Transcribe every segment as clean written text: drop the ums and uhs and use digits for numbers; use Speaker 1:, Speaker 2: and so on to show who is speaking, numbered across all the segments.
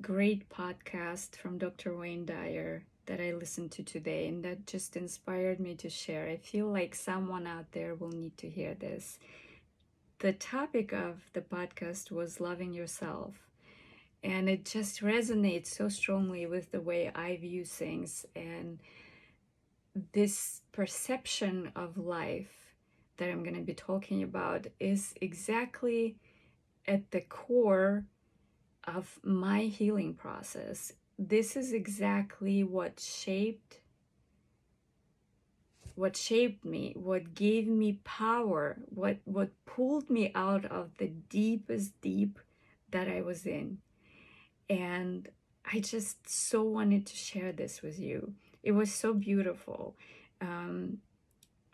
Speaker 1: great podcast from Dr. Wayne Dyer that I listened to today, and that just inspired me to share. I feel like someone out there will need to hear this. The topic of the podcast was loving yourself, and it just resonates so strongly with the way I view things and this perception of life that I'm going to be talking about is exactly at the core of my healing process. This is exactly what shaped me, what gave me power, what pulled me out of the deepest deep that I was in. And I just so wanted to share this with you. It was so beautiful.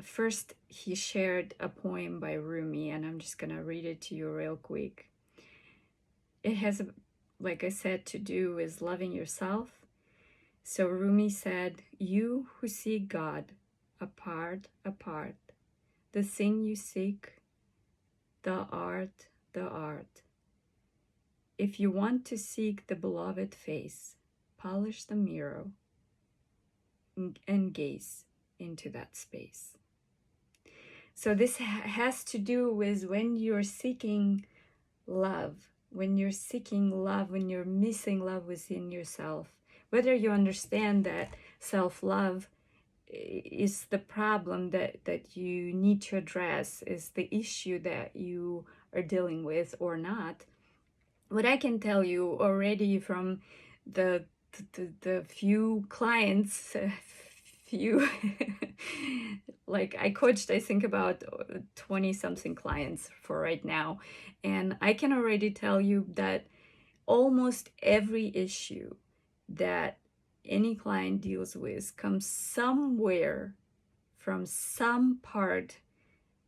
Speaker 1: First, he shared a poem by Rumi, and I'm just gonna read it to you real quick. It has, like I said, to do with loving yourself. So Rumi said, "You who seek God apart, the thing you seek, the art, If you want to seek the beloved face, polish the mirror and gaze into that space." So this has to do with when you're seeking love, when you're missing love within yourself, whether you understand that self-love is the problem that you need to address, is the issue that you are dealing with or not. What I can tell you already from the few clients, few like I coached, I think about 20 something clients for right now, and I can already tell you that almost every issue that any client deals with comes somewhere from some part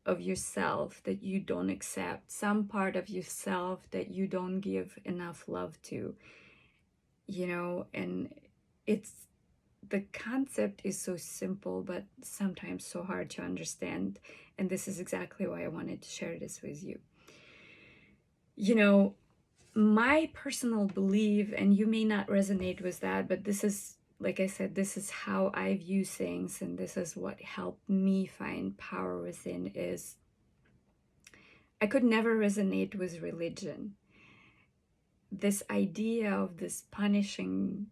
Speaker 1: of yourself that you don't accept, some part of yourself that you don't give enough love to, and it's the concept is so simple, but sometimes so hard to understand. And this is exactly why I wanted to share this with you. My personal belief, and you may not resonate with that, but this is, like I said, this is how I view things, and this is what helped me find power within, is I could never resonate with religion. This idea of this punishing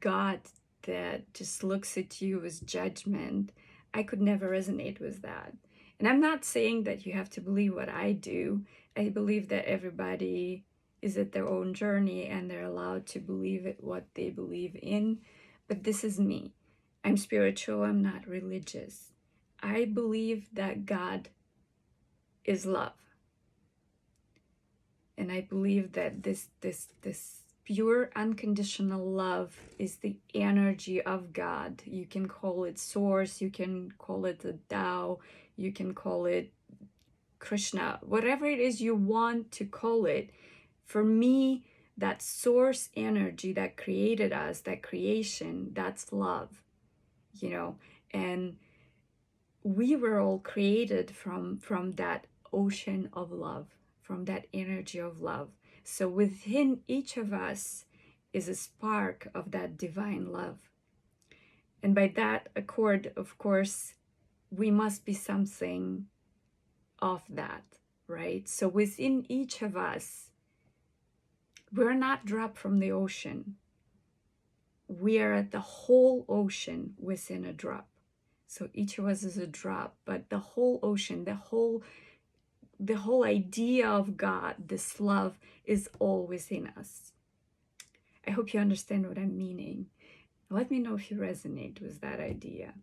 Speaker 1: God that just looks at you with judgment, I could never resonate with that. And I'm not saying that you have to believe what I do. I believe that everybody is at their own journey and they're allowed to believe it, what they believe in. But this is me. I'm spiritual, I'm not religious. I believe that God is love. And I believe that this pure unconditional love is the energy of God. You can call it source, you can call it the Tao, you can call it Krishna, whatever it is you want to call it. For me, that source energy that created us, that creation, that's love, and we were all created from that ocean of love, from that energy of love. So within each of us is a spark of that divine love. And by that accord, of course, we must be something of that, right? So within each of us, we're not dropped from the ocean. We are at the whole ocean within a drop. So each of us is a drop, but the whole ocean, the whole idea of God, this love, is all within us. I hope you understand what I'm meaning. Let me know if you resonate with that idea.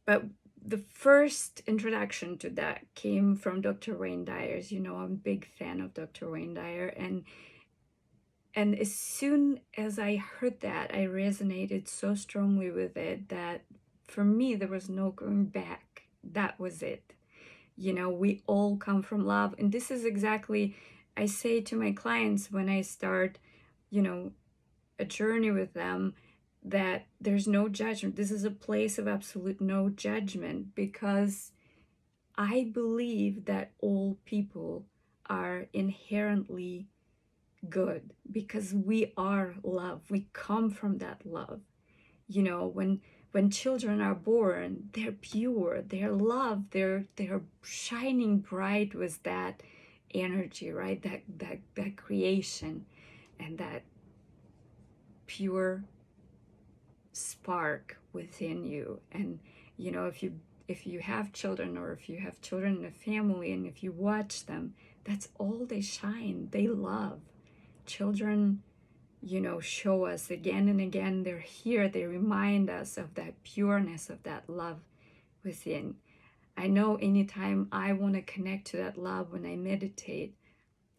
Speaker 1: But the first introduction to that came from Dr. Wayne Dyer. I'm a big fan of Dr. Wayne Dyer, and as soon as I heard that, I resonated so strongly with it that for me there was no going back. That was it. We all come from love. And this is exactly, I say to my clients when I start, a journey with them, that there's no judgment. This is a place of absolute no judgment, because I believe that all people are inherently good, because we are love. We come from that love. You know, when children are born, they're pure, they're love, they're shining bright with that energy, right? That creation and that pure spark within you. And you know, if you have children, or if you have children in a family, and if you watch them, that's all they shine. They love. Children, you know, show us again and again. They're here. They remind us of that pureness, of that love within. I know anytime I want to connect to that love, when I meditate,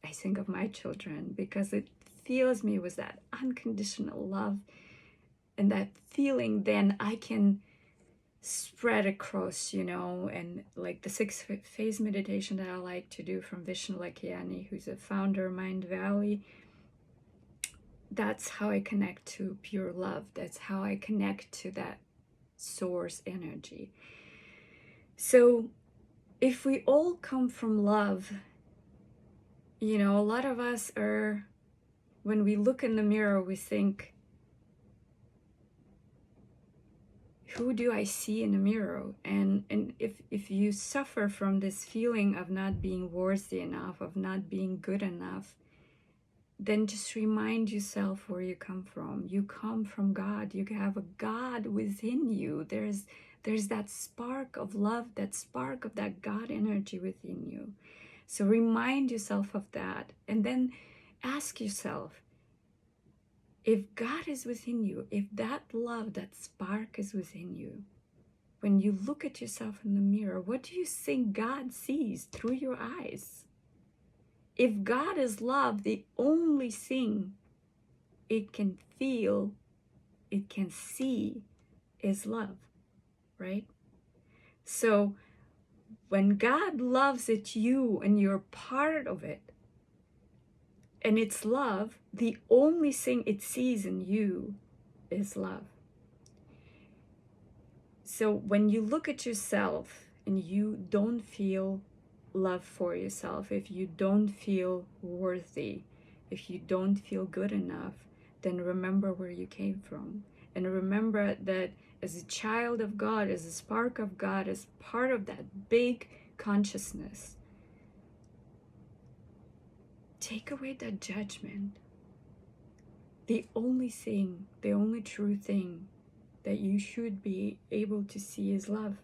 Speaker 1: I think of my children, because it fills me with that unconditional love, and that feeling then I can spread across, you know. And like the 6 phase meditation that I like to do from Vishnu Lakiani, who's a founder of Mind Valley, that's how I connect to pure love. That's how I connect to that source energy. So if we all come from love, you know, a lot of us are, when we look in the mirror, we think, who do I see in the mirror? And if you suffer from this feeling of not being worthy enough, of not being good enough, then just remind yourself where you come from. You come from God. You have a God within you. There's that spark of love, that spark of that God energy within you. So remind yourself of that, and then ask yourself, if God is within you, if that love, that spark is within you, when you look at yourself in the mirror, what do you think God sees through your eyes? If God is love, the only thing it can feel, it can see, is love, right? So when God loves at you and you're part of it, and it's love, the only thing it sees in you is love. So when you look at yourself and you don't feel love for yourself, if you don't feel worthy, if you don't feel good enough, then remember where you came from. And remember that as a child of God, as a spark of God, as part of that big consciousness, take away that judgment. The only thing, the only true thing that you should be able to see is love.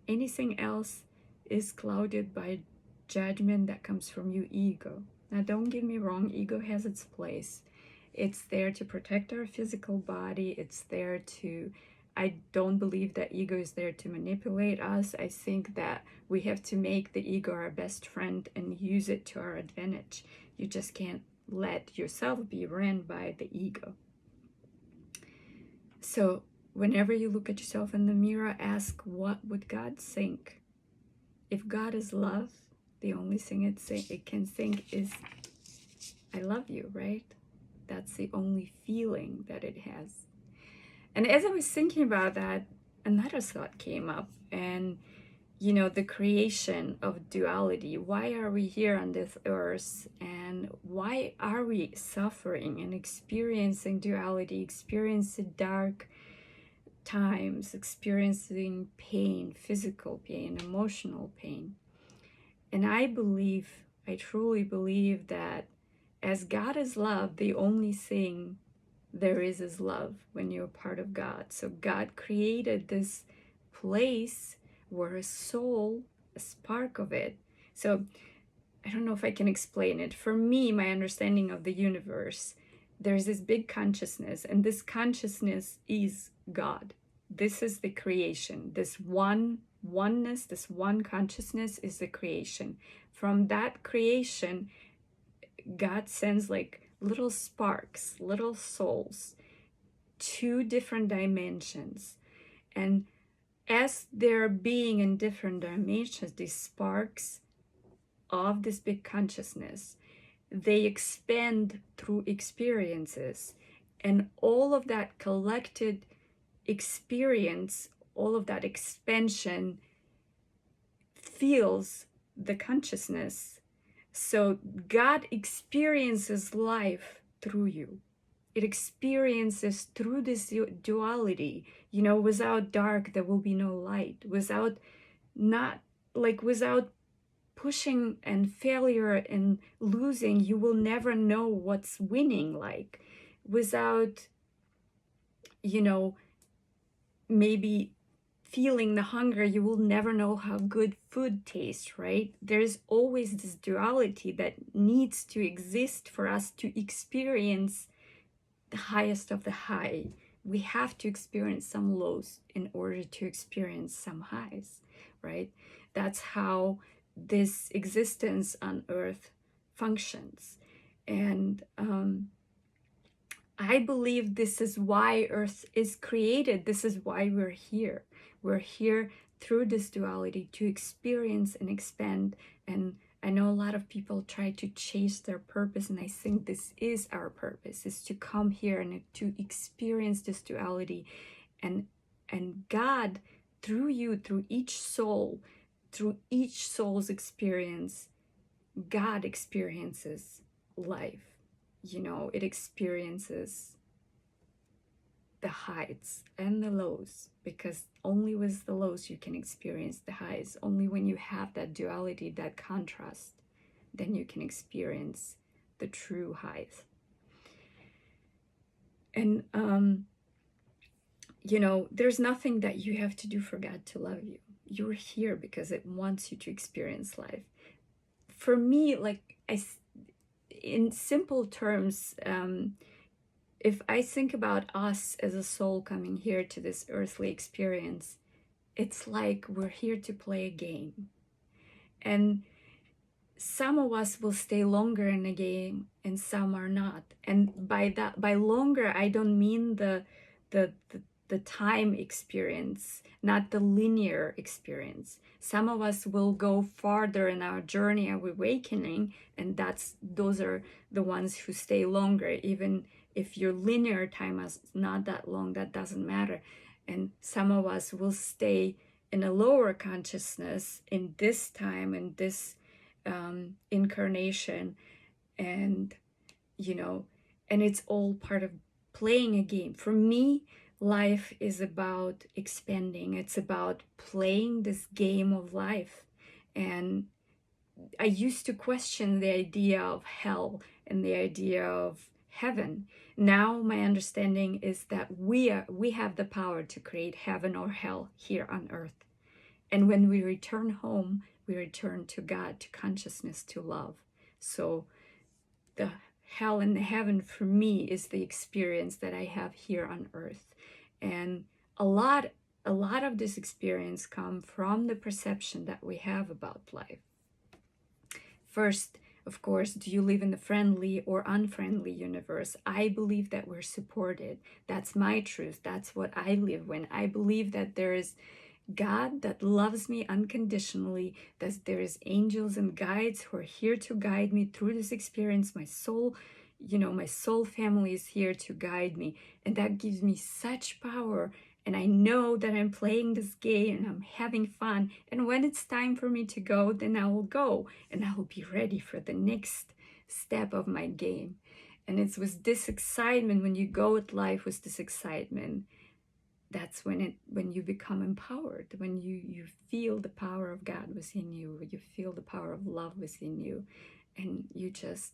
Speaker 1: Anything else is clouded by judgment that comes from your ego. Now, don't get me wrong, ego has its place. It's there to protect our physical body. It's there to, I don't believe that ego is there to manipulate us. I think that we have to make the ego our best friend and use it to our advantage. You just can't let yourself be ran by the ego. So whenever you look at yourself in the mirror, ask, what would God think? If God is love, the only thing it can think is, I love you, right? That's the only feeling that it has. And as I was thinking about that, another thought came up, and you know, the creation of duality. Why are we here on this earth, and why are we suffering and experiencing duality, experiencing dark times, experiencing pain, physical pain, emotional pain? And I truly believe that as God is love, the only thing there is love when you're part of God. So God created this place where a soul, a spark of it. So I don't know if I can explain it. For me, my understanding of the universe, there's this big consciousness, and this consciousness is God. This is the creation. This oneness, this one consciousness is the creation. From that creation, God sends like little sparks, little souls, 2 different dimensions. And as they're being in different dimensions, these sparks of this big consciousness, they expand through experiences. And all of that collected experience, all of that expansion feels the consciousness. So God experiences life through you. It experiences through this duality. You know, without dark, there will be no light. Without pushing and failure and losing, you will never know what's winning like. Without, you know, maybe feeling the hunger, you will never know how good food tastes, right? There's always this duality that needs to exist for us to experience the highest of the high. We have to experience some lows in order to experience some highs, right? That's how this existence on earth functions. And I believe this is why earth is created. This is why we're here. We're here through this duality to experience and expand. And I know a lot of people try to chase their purpose, and I think this is our purpose, is to come here and to experience this duality. And God, through you, through each soul's experience, God experiences life. You know, it experiences the highs and the lows, because only with the lows you can experience the highs. Only when you have that duality, that contrast, then you can experience the true highs. And you know, there's nothing that you have to do for God to love you. You're here because it wants you to experience life. For me, like, in simple terms, if I think about us as a soul coming here to this earthly experience, it's like we're here to play a game. And some of us will stay longer in the game and some are not. And by longer, I don't mean the time experience, not the linear experience. Some of us will go farther in our journey of awakening, and those are the ones who stay longer. Even if your linear time is not that long, that doesn't matter. And some of us will stay in a lower consciousness in this time, in this incarnation, and you know, and it's all part of playing a game. For me, life is about expanding. It's about playing this game of life. And I used to question the idea of hell and the idea of heaven. Now my understanding is that we have the power to create heaven or hell here on earth. And when we return home, we return to God, to consciousness, to love. So the hell and the heaven for me is the experience that I have here on earth. And a lot of this experience come from the perception that we have about life. First, of course, do you live in the friendly or unfriendly universe? I believe that we're supported. That's my truth. That's what I live in. I believe that there is God that loves me unconditionally, that there is angels and guides who are here to guide me through this experience. My soul, you know, my soul family is here to guide me, and that gives me such power. And I know that I'm playing this game and I'm having fun, and when it's time for me to go, then I will go, and I will be ready for the next step of my game. And it's with this excitement, when you go at life with this excitement, that's when you become empowered, when you feel the power of God within you, you feel the power of love within you, and you just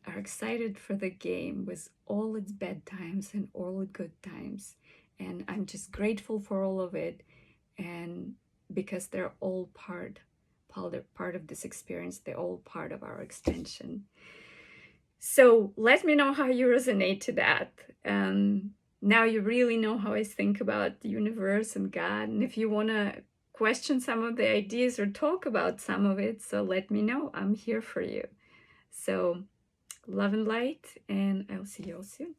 Speaker 1: are excited for the game with all its bad times and all its good times. And I'm just grateful for all of it, and because they're all part of this experience, they're all part of our extension. So let me know how you resonate to that. Now you really know how I think about the universe and God. And if you want to question some of the ideas or talk about some of it, so let me know. I'm here for you. So love and light, and I'll see you all soon.